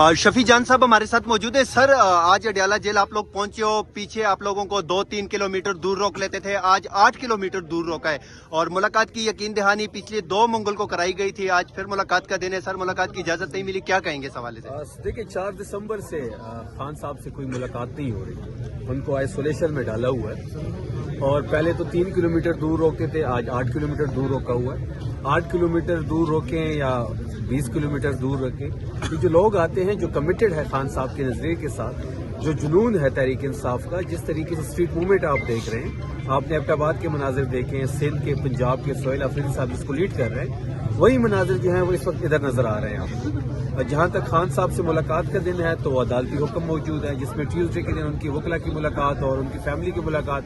शफी जान साहब हमारे साथ मौजूद है। सर, आज अडयाला जेल आप लोग पहुंचे हो, पीछे आप लोगों को 2-3 किलोमीटर दूर रोक लेते थे, आज 8 किलोमीटर दूर रोका है और मुलाकात की यकीन दहानी पिछले 2 मंगल को कराई गई थी, आज फिर मुलाकात का दिन है। सर, मुलाकात की इजाजत नहीं मिली, क्या कहेंगे इस हवाले से? देखिए, 4 दिसंबर से खान साहब से कोई मुलाकात नहीं हो रही, उनको आइसोलेशन में डाला हुआ है और पहले तो 3 किलोमीटर दूर रोकते थे, आज 8 किलोमीटर दूर रोका हुआ है। 8 किलोमीटर दूर रोकें या 20 किलोमीटर दूर रखें, ये जो लोग आते हैं जो कमिटेड है खान साहब के नजरिए के साथ, जो जुनून है तहरीक इंसाफ का, जिस तरीके से स्ट्रीट मूवमेंट आप देख रहे हैं, आपने एबटाबाद के मनाजिर देखे हैं, सिंध के, पंजाब के सोहेल अफरीदी साहब जिसको लीड कर रहे हैं, वही मनाजिर जो हैं वो इस वक्त इधर नजर आ रहे हैं आपको। और जहाँ तक खान साहब से मुलाकात का दिन है तो अदालती हुक्म मौजूद है, जिसमें ट्यूसडे के दिन उनकी वकला की मुलाकात और उनकी फैमिली की मुलाकात,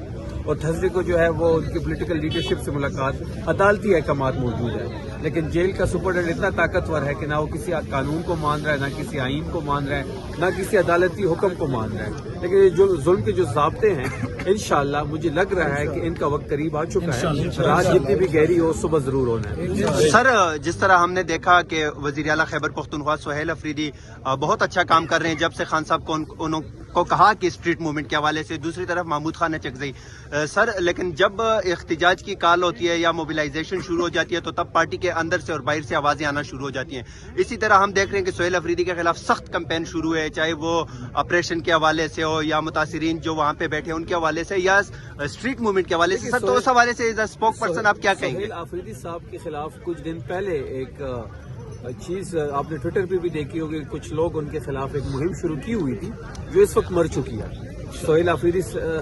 और थर्सडे को जो है वो उनकी पॉलिटिकल लीडरशिप से मुलाकात, अदालती अहकामात मौजूद है। लेकिन जेल का सुपरडेंट इतना ताकतवर है कि ना वो किसी कानून को मान रहा है, ना किसी आइन को मान रहा है, ना किसी अदालती हुक्म को मान रहा है। लेकिन ये जो जुल्म के जो ज़ाब्ते हैं, इंशाअल्लाह मुझे लग रहा है कि इनका वक्त करीब आ चुका है, रात जितनी भी गहरी हो सुबह जरूर होना है। सर, जिस तरह हमने देखा कि वज़ीर आला खैबर पख्तूनख्वा सोहेल अफरीदी बहुत अच्छा काम कर रहे हैं जब से खान साहब को उनको कहा कि स्ट्रीट मूवमेंट के हवाले से, दूसरी तरफ महमूद खान चकजई। सर, लेकिन जब एहतजाज की कॉल होती है या मोबिलाइजेशन शुरू हो जाती है तो तब पार्टी के अंदर से और बाहर से आवाजें आना शुरू हो जाती हैं। इसी तरह हम देख रहे हैं कि सोहेल अफरीदी के खिलाफ सख्त कैंपेन शुरू है, चाहे वो ऑपरेशन के हवाले से हो या मुतासिरीन जो वहाँ पे बैठे हैं उनके हवाले से या स्ट्रीट मूवमेंट के हवाले से। सर, तो उस हवाले से एज अ स्पोक पर्सन आप क्या कहेंगे? सोहेल अफरीदी साहब के खिलाफ कुछ दिन पहले एक चीज आपने ट्विटर पे भी देखी होगी, कुछ लोग उनके खिलाफ एक मुहिम शुरू की हुई थी जो इस वक्त मर चुकी है। सोहेल अफरीदी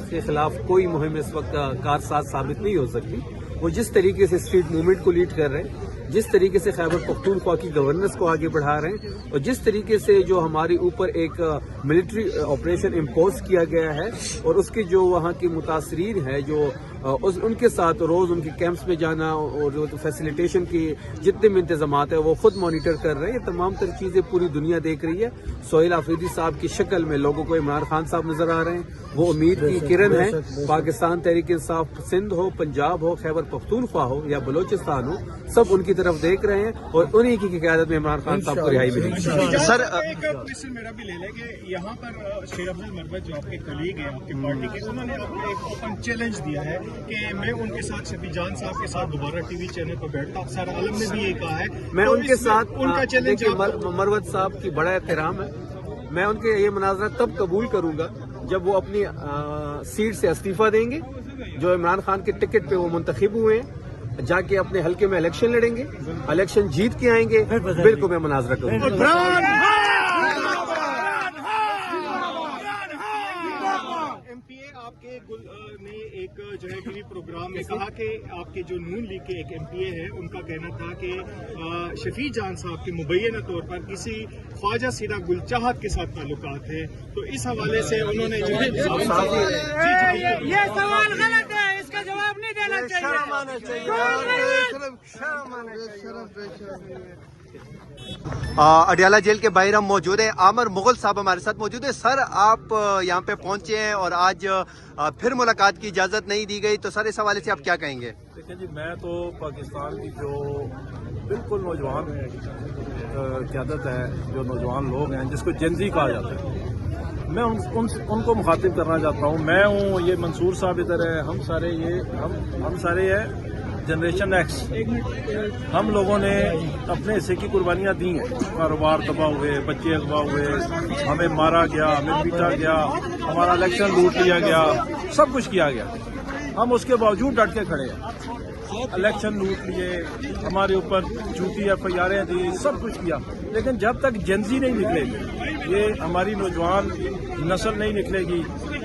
के खिलाफ कोई मुहिम इस वक्त कारसाज साबित नहीं हो सकती। वो जिस तरीके से स्ट्रीट मूवमेंट को लीड कर रहे हैं, जिस तरीके से खैबर पख्तूनख्वा की गवर्नेंस को आगे बढ़ा रहे हैं, और जिस तरीके से जो हमारे ऊपर एक मिलिट्री ऑपरेशन इम्पोज किया गया है और उसके जो वहाँ की मुतासरीन है, जो उनके साथ रोज उनके कैंप्स में जाना और जो फैसिलिटेशन की जितने भी इंतजामात है वो खुद मॉनिटर कर रहे हैं। ये तमाम तर चीजें पूरी दुनिया देख रही है। सोहेल अफरीदी साहब की शक्ल में लोगों को इमरान खान साहब नजर आ रहे हैं, वो उम्मीद की किरण है। पाकिस्तान तहरीक इंसाफ सिंध हो, पंजाब हो, खैबर पख्तूनख्वा हो या बलोचिस्तान हो, सब उनकी तरफ देख रहे हैं और उन्हीं की क़यादत में इमरान खान साहब को रिहाई मिलेगी। सर, एक क्वेश्चन मेरा भी ले लें कि यहाँ पर शेर अफजल मरवत जो आपके कलीग हैं आपकी पार्टी के, उन्होंने आपको एक ओपन चैलेंज दिया है कि मैं उनके साथ शफी जान साहब के साथ दोबारा टीवी चैनल पर बैठता हूँ। सारा आलम ने भी ये कहा है, मैं तो उनके साथ उनका चैलेंज। मरवत साहब की बड़ा एहतराम है, मैं उनके ये मुनाजरा तब कबूल करूंगा जब वो अपनी सीट से इस्तीफा देंगे, जो इमरान खान के टिकट पे वो मुंतखब हुए हैं, जाके अपने हल्के में इलेक्शन लड़ेंगे, इलेक्शन जीत के आएंगे, बिल्कुल मैं मुनाजरा करूंगा। एमपीए आपके ने एक जो है टीवी प्रोग्राम में कहा कि आपके जो नून लीग के एक एमपीए है, उनका कहना था कि शफी जान साहब के मुबैना तौर पर किसी ख्वाजा सीरा गुलचाहत के साथ ताल्लुकात है, तो इस हवाले से उन्होंने जो है ये सवाल गलत है, इसका जवाब नहीं देना चाहिए। अडयाला जेल के बाहर हम मौजूद हैं, आमर मुगल साहब हमारे साथ मौजूद है। सर, आप यहाँ पे पहुंचे हैं और आज फिर मुलाकात की इजाजत नहीं दी गई, तो सर इस हवाले से आप क्या कहेंगे? देखिए जी, मैं तो पाकिस्तान की जो बिल्कुल नौजवान क़यादत है, जो नौजवान लोग हैं जिसको जेनजी कहा जाता है, मैं उनको मुखातिब करना चाहता हूँ। मैं हूँ, ये मंसूर साहब इधर है, हम सारे हैं जनरेशन एक्स। हम लोगों ने अपने हिस्से की कुर्बानियाँ दी हैं, कारोबार तबाह हुए, बच्चे अगवा हुए, हमें मारा गया, हमें पीटा गया, हमारा इलेक्शन लूट लिया गया, सब कुछ किया गया। हम उसके बावजूद डट के खड़े हैं। इलेक्शन लूट लिए, हमारे ऊपर झूठी FIR दी, सब कुछ किया, लेकिन जब तक जेनजी नहीं निकलेगी, ये हमारी नौजवान नस्ल नहीं निकलेगी।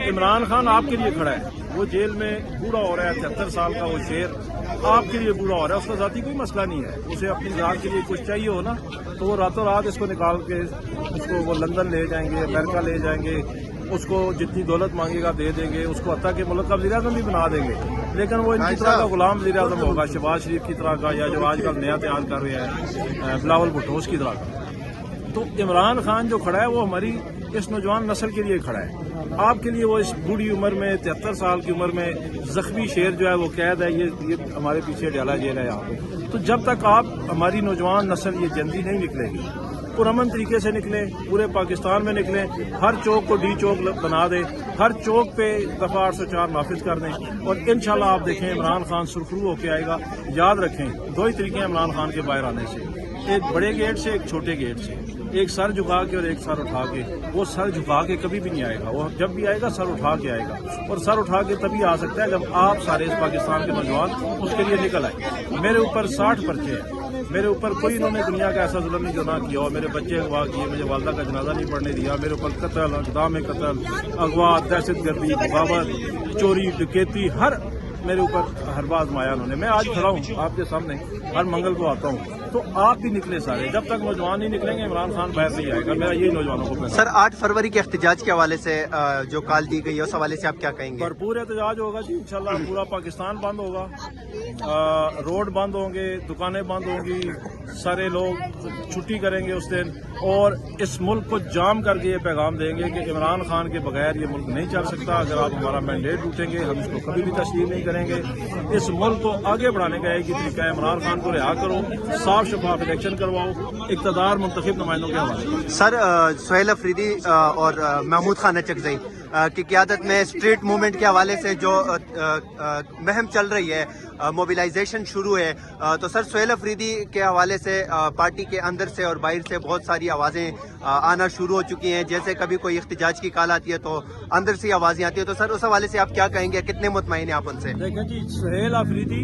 इमरान खान आपके लिए खड़ा है, वो जेल में बूढ़ा हो रहा है, 73 साल का वो शेर आपके लिए बूढ़ा हो रहा है, उसका जाती कोई मसला नहीं है। उसे अपनी जात के लिए कुछ चाहिए हो ना, तो वो रातों रात इसको निकाल के उसको वो लंदन ले जाएंगे, अमेरिका ले जाएंगे, उसको जितनी दौलत मांगेगा दे देंगे, उसको हत्ता के मुल्क का वज़ीर-ए-आज़म भी बना देंगे, लेकिन वो इनकी तरह का गुलाम वज़ीर-ए-आज़म होगा, शहबाज शरीफ की तरह का, या जो आजकल नया तैयार कर रहे हैं बिलावल भुट्टो की तरह का। तो इमरान खान जो खड़ा है वो हमारी इस नौजवान नस्ल के लिए खड़ा है। आपके लिए वो इस बूढ़ी उम्र में, 73 साल की उम्र में जख्मी शेर जो है वो कैद है, ये हमारे पीछे अडयाला जेल है यहाँ पे। तो जब तक आप हमारी नौजवान नस्ल ये जल्दी नहीं निकलेगी, पुरअमन तरीके से निकले, पूरे पाकिस्तान में निकले, हर चौक को डी चौक बना दें, हर चौक पे दफा 804 नाफिज कर दें और इंशाल्लाह आप देखें इमरान खान सुरखरू होके आएगा। याद रखें दो ही तरीके हैं इमरान खान के बाहर आने से, एक बड़े गेट से, एक छोटे गेट से, एक सर झुका के और एक सर उठा के। वो सर झुका के कभी भी नहीं आएगा, वो जब भी आएगा सर उठा के आएगा और सर उठा के तभी आ सकता है जब आप सारे इस पाकिस्तान के नौजवान उसके लिए निकल आए। मेरे ऊपर 60 पर्चे हैं, मेरे ऊपर कोई इन्होंने दुनिया का ऐसा जुल्म नहीं जो ना किया हो। मेरे बच्चे अगवा किए, मुझे वालदा का जनाजा नहीं पढ़ने दिया, मेरे ऊपर कत्ल, इक़दाम कत्ल, अगवा, दहशतगर्दी, बगावत, चोरी, डकैती, हर मेरे ऊपर हर बात आजमाया उन्होंने। मैं आज खड़ा हूँ आपके सामने, हर मंगल को आता हूँ, तो आप भी निकले सारे। जब तक नौजवान नहीं निकलेंगे इमरान खान बाहर नहीं आएगा। मेरा यही नौजवानों को पैसा। सर 8 फरवरी के एहतजाज के हवाले से जो कॉल दी गई है उस हवाले से आप क्या कहेंगे? भरपूर एहतजाज होगा जी, इंशाल्लाह पूरा पाकिस्तान बंद होगा, रोड बंद होंगे, दुकानें बंद होंगी, सारे लोग छुट्टी करेंगे उस दिन और इस मुल्क को जाम करके ये पैगाम देंगे कि इमरान खान के बगैर ये मुल्क नहीं चल सकता। अगर आप हमारा मैंडेट लूटेंगे हम इसको कभी भी तस्लीम नहीं करेंगे। इस मुल्क को आगे बढ़ाने का एक ही तरीका है, इमरान खान को रिहा करो, साफ शफाफ इलेक्शन करवाओ, इक़्तिदार मुंतखब नुमाइंदों के हवाले। सर सुहेल अफरीदी और महमूद खान नचकज़ई की क़यादत में स्ट्रीट मूवमेंट के हवाले से जो मुहिम चल रही है, मोबिलाइजेशन शुरू है, तो सर सुहेल अफरीदी के हवाले से पार्टी के अंदर से और बाहर से बहुत सारी आवाज़ें आना शुरू हो चुकी हैं। जैसे कभी कोई इख्तिजाज की कॉल आती है तो अंदर से आवाज़ें आती है, तो सर उस हवाले से आप क्या कहेंगे, कितने मुतमईन हैं आप उनसे? देखें जी, सुहेल अफरीदी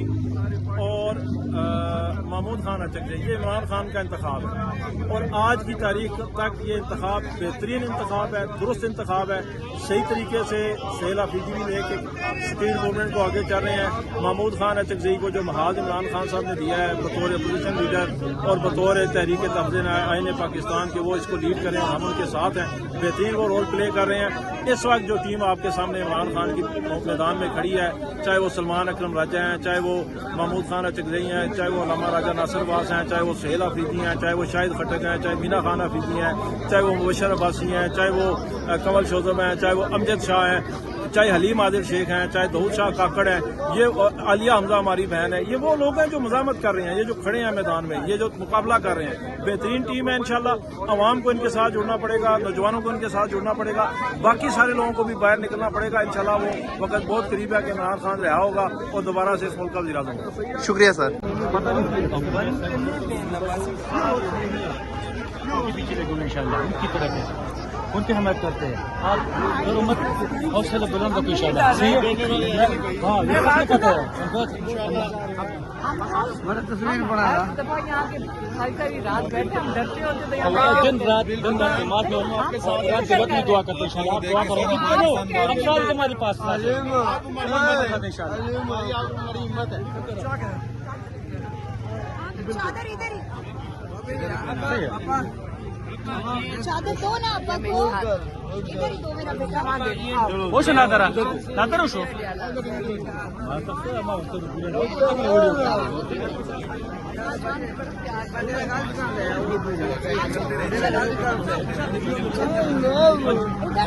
और महमूद खान नचकज़ई ये इमरान खान का इंतखाब है और आज की तारीख तक ये इंतखाब बेहतरीन इंतखाब है, दुरुस्त इंतखाब है। सही तरीके से सुहेल अफरीदी भी लेके स्ट्रीट मूवमेंट को आगे चल रहे हैं। महमूद खान नचकज़ई को जो महाज इमरान खान साहब ने दिया है बतौर अपोजिशन लीडर और बतौर तहरीक तहफ़्ज़ुज़ आईन पाकिस्तान के, वो इसको लीड करें, हम उनके साथ हैं, बेहतरीन वो रोल प्ले कर रहे हैं। इस वक्त जो टीम आपके सामने इमरान खान की मैदान में खड़ी है, चाहे वो सलमान अकरम राजा हैं, चाहे वो महमूद खान नचकज़ई हैं, चाहे वो अल्लामा राजा नासिर अब्बास हैं, चाहे वो सुहेल अफरीदी हैं, चाहे वो शाहिद खट्टक हैं, चाहे मीना खान अफरीदी हैं, चाहे वो मुबशर अब्बासी हैं, चाहे वो कमल शोज़ब हैं, चाहे वो अमजद शाह हैं, चाहे हलीम आदिल शेख हैं, चाहे दाऊद शाह काकड़ हैं, ये आलिया हमजा हमारी बहन है, ये वो लोग हैं जो मज़ामत कर रहे हैं, ये जो खड़े हैं मैदान में, ये जो मुकाबला कर रहे हैं। बेहतरीन टीम है इंशाल्लाह। अवाम को इनके साथ जुड़ना पड़ेगा, नौजवानों को इनके साथ जुड़ना पड़ेगा, बाकी सारे लोगों को भी बाहर निकलना पड़ेगा। इंशाल्लाह वो वक्त बहुत करीब है कि इमरान खान रिहा होगा और दोबारा से इस मुल्क का वज़ीर-ए-आज़म होगा। शुक्रिया सर। उनकी तरफ है, उनकी हमायत करते हैं। आप अगर उम्मत हौसला बुलंद रखो इंशाल्लाह। हाँ ये बात पता है। मैंने तस्वीर बनाया। रात बैठे हम डरते होते दिन रात दिमाग में रात के वक्त भी दुआ करते हैं इंशाल्लाह। आप दुआ करेंगे हम सारे हमारे पास चादर इधर ही, चादर दो ना आपा को, इधर ही दो मेरा बेटा। वो सुना दरा नादर उशो उधर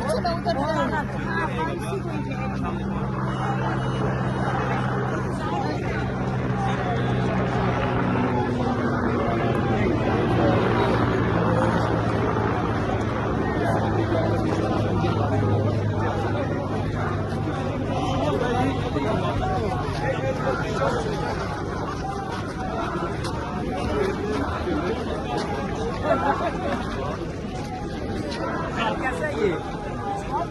चलो, उधर जाना। कैसा ये